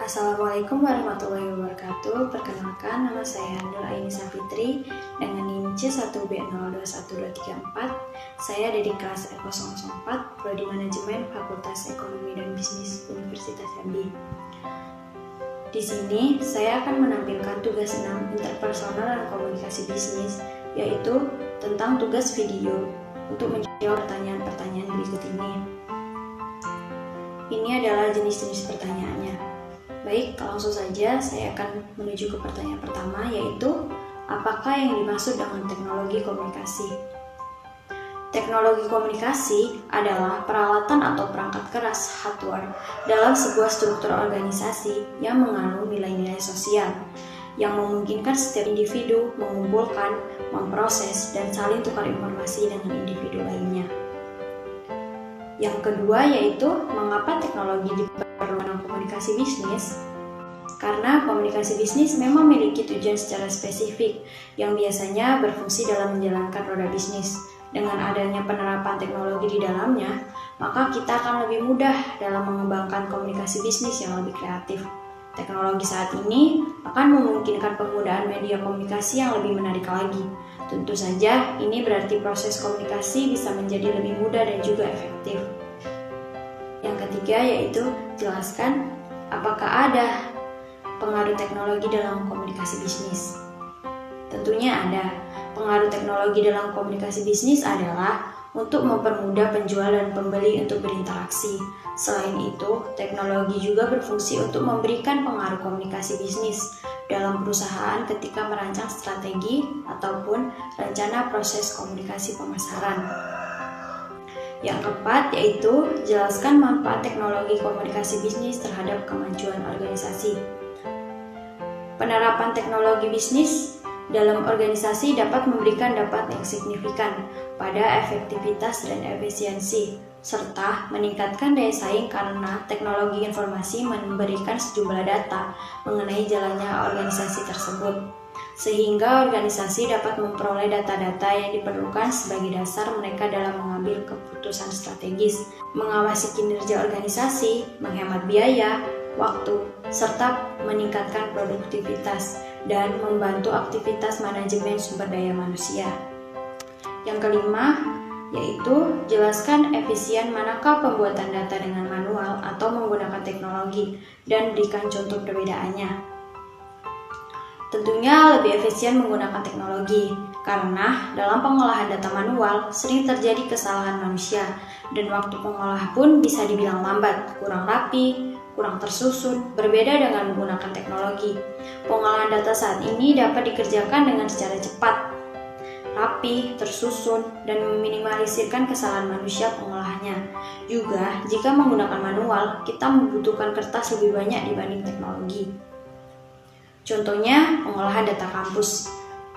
Assalamualaikum warahmatullahi wabarakatuh. Perkenalkan, nama saya Nur Aini Safitri dengan NIM C1B021234. Saya dari kelas E004, Prodi Manajemen Fakultas Ekonomi dan Bisnis Universitas Jambi. Di sini saya akan menampilkan tugas 6 interpersonal dan komunikasi bisnis, yaitu tentang tugas video untuk menjawab pertanyaan-pertanyaan berikut ini. Ini adalah jenis-jenis pertanyaannya. Baik, langsung saja saya akan menuju ke pertanyaan pertama, yaitu apakah yang dimaksud dengan teknologi komunikasi? Teknologi komunikasi adalah peralatan atau perangkat keras hardware dalam sebuah struktur organisasi yang mengandung nilai-nilai sosial yang memungkinkan setiap individu mengumpulkan, memproses, dan saling tukar informasi dengan individu lainnya. Yang kedua yaitu mengapa teknologi diperlukan komunikasi bisnis? Karena komunikasi bisnis memang memiliki tujuan secara spesifik yang biasanya berfungsi dalam menjalankan roda bisnis. Dengan adanya penerapan teknologi di dalamnya, maka kita akan lebih mudah dalam mengembangkan komunikasi bisnis yang lebih kreatif. Teknologi saat ini akan memungkinkan penggunaan media komunikasi yang lebih menarik lagi. Tentu saja, ini berarti proses komunikasi bisa menjadi lebih mudah dan juga efektif. Yang ketiga yaitu jelaskan apakah ada pengaruh teknologi dalam komunikasi bisnis. Tentunya ada. Pengaruh teknologi dalam komunikasi bisnis adalah untuk mempermudah penjual dan pembeli untuk berinteraksi. Selain itu, teknologi juga berfungsi untuk memberikan pengaruh komunikasi bisnis dalam perusahaan ketika merancang strategi ataupun rencana proses komunikasi pemasaran. Yang keempat yaitu jelaskan manfaat teknologi komunikasi bisnis terhadap kemajuan organisasi. Penerapan teknologi bisnis dalam organisasi dapat memberikan dampak yang signifikan pada efektivitas dan efisiensi, serta meningkatkan daya saing karena teknologi informasi memberikan sejumlah data mengenai jalannya organisasi tersebut, sehingga organisasi dapat memperoleh data-data yang diperlukan sebagai dasar mereka dalam mengambil keputusan strategis, mengawasi kinerja organisasi, menghemat biaya, waktu, serta meningkatkan produktivitas dan membantu aktivitas manajemen sumber daya manusia. Yang kelima, yaitu jelaskan efisien manakah pembuatan data dengan manual atau menggunakan teknologi dan berikan contoh perbedaannya. Tentunya lebih efisien menggunakan teknologi, karena dalam pengolahan data manual sering terjadi kesalahan manusia dan waktu pengolah pun bisa dibilang lambat, kurang rapi, kurang tersusun, berbeda dengan menggunakan teknologi. Pengolahan data saat ini dapat dikerjakan dengan secara cepat, rapi, tersusun, dan meminimalisirkan kesalahan manusia pengolahannya. Juga, jika menggunakan manual, kita membutuhkan kertas lebih banyak dibanding teknologi. Contohnya, pengolahan data kampus.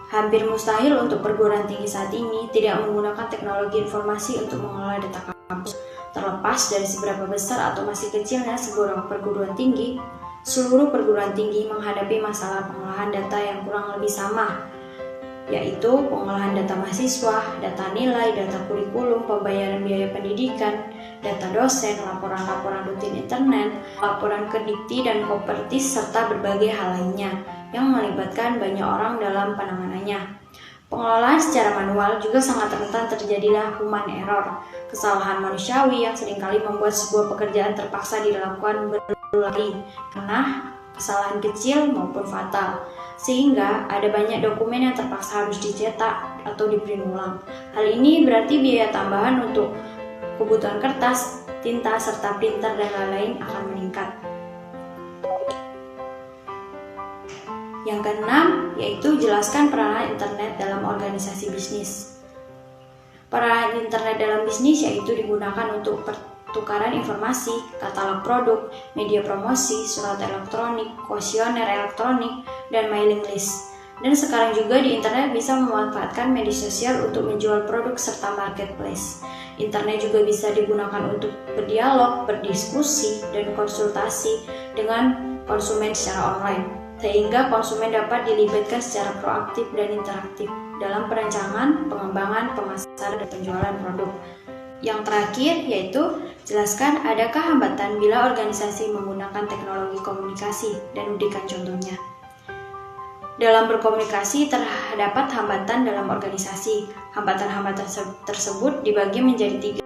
Hampir mustahil untuk perguruan tinggi saat ini tidak menggunakan teknologi informasi untuk mengolah data kampus. Terlepas dari seberapa besar atau masih kecilnya sebuah perguruan tinggi, seluruh perguruan tinggi menghadapi masalah pengolahan data yang kurang lebih sama, yaitu pengolahan data mahasiswa, data nilai, data kurikulum, pembayaran biaya pendidikan, data dosen, laporan-laporan rutin internet, laporan kedikti dan kopertis, serta berbagai hal lainnya yang melibatkan banyak orang dalam penanganannya. Pengelolaan secara manual juga sangat rentan terjadilah human error, kesalahan manusiawi yang seringkali membuat sebuah pekerjaan terpaksa dilakukan berulang kali karena kesalahan kecil maupun fatal, sehingga ada banyak dokumen yang terpaksa harus dicetak atau diprint ulang. Hal ini berarti biaya tambahan untuk kebutuhan kertas, tinta, serta printer dan lain-lain akan meningkat. Yang keenam, yaitu jelaskan peranan internet dalam organisasi bisnis. Peranan internet dalam bisnis yaitu digunakan untuk pertukaran informasi, katalog produk, media promosi, surat elektronik, kuesioner elektronik, dan mailing list. Dan sekarang juga di internet bisa memanfaatkan media sosial untuk menjual produk serta marketplace. Internet juga bisa digunakan untuk berdialog, berdiskusi, dan konsultasi dengan konsumen secara online, sehingga konsumen dapat dilibatkan secara proaktif dan interaktif dalam perancangan, pengembangan, pemasaran, dan penjualan produk. Yang terakhir yaitu jelaskan adakah hambatan bila organisasi menggunakan teknologi komunikasi dan berikan contohnya. Dalam berkomunikasi terdapat hambatan dalam organisasi. Hambatan-hambatan tersebut dibagi menjadi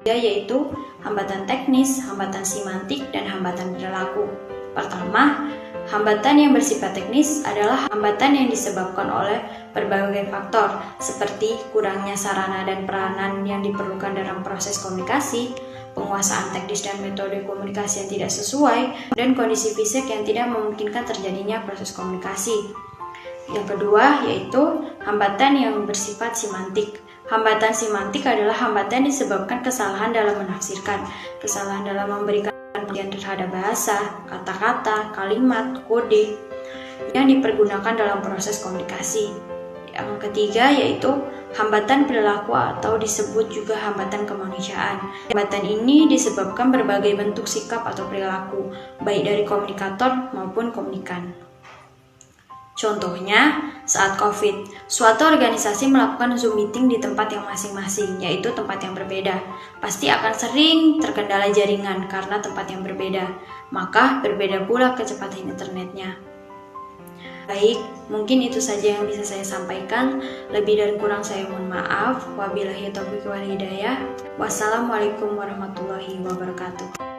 3, yaitu hambatan teknis, hambatan semantik, dan hambatan perilaku. Pertama, hambatan yang bersifat teknis adalah hambatan yang disebabkan oleh berbagai faktor, seperti kurangnya sarana dan peranan yang diperlukan dalam proses komunikasi, penguasaan teknis dan metode komunikasi yang tidak sesuai, dan kondisi fisik yang tidak memungkinkan terjadinya proses komunikasi. Yang kedua, yaitu hambatan yang bersifat semantik. Hambatan semantik adalah hambatan disebabkan kesalahan dalam menafsirkan, kesalahan dalam memberikan pengertian terhadap bahasa, kata-kata, kalimat, kode yang dipergunakan dalam proses komunikasi. Yang ketiga yaitu hambatan perilaku atau disebut juga hambatan kemanusiaan. Hambatan ini disebabkan berbagai bentuk sikap atau perilaku, baik dari komunikator maupun komunikan. Contohnya, saat COVID, suatu organisasi melakukan Zoom meeting di tempat yang masing-masing, yaitu tempat yang berbeda. Pasti akan sering terkendala jaringan karena tempat yang berbeda, maka berbeda pula kecepatan internetnya. Baik, mungkin itu saja yang bisa saya sampaikan. Lebih dan kurang saya mohon maaf. Wabillahi taufiq wal hidayah. Wassalamualaikum warahmatullahi wabarakatuh.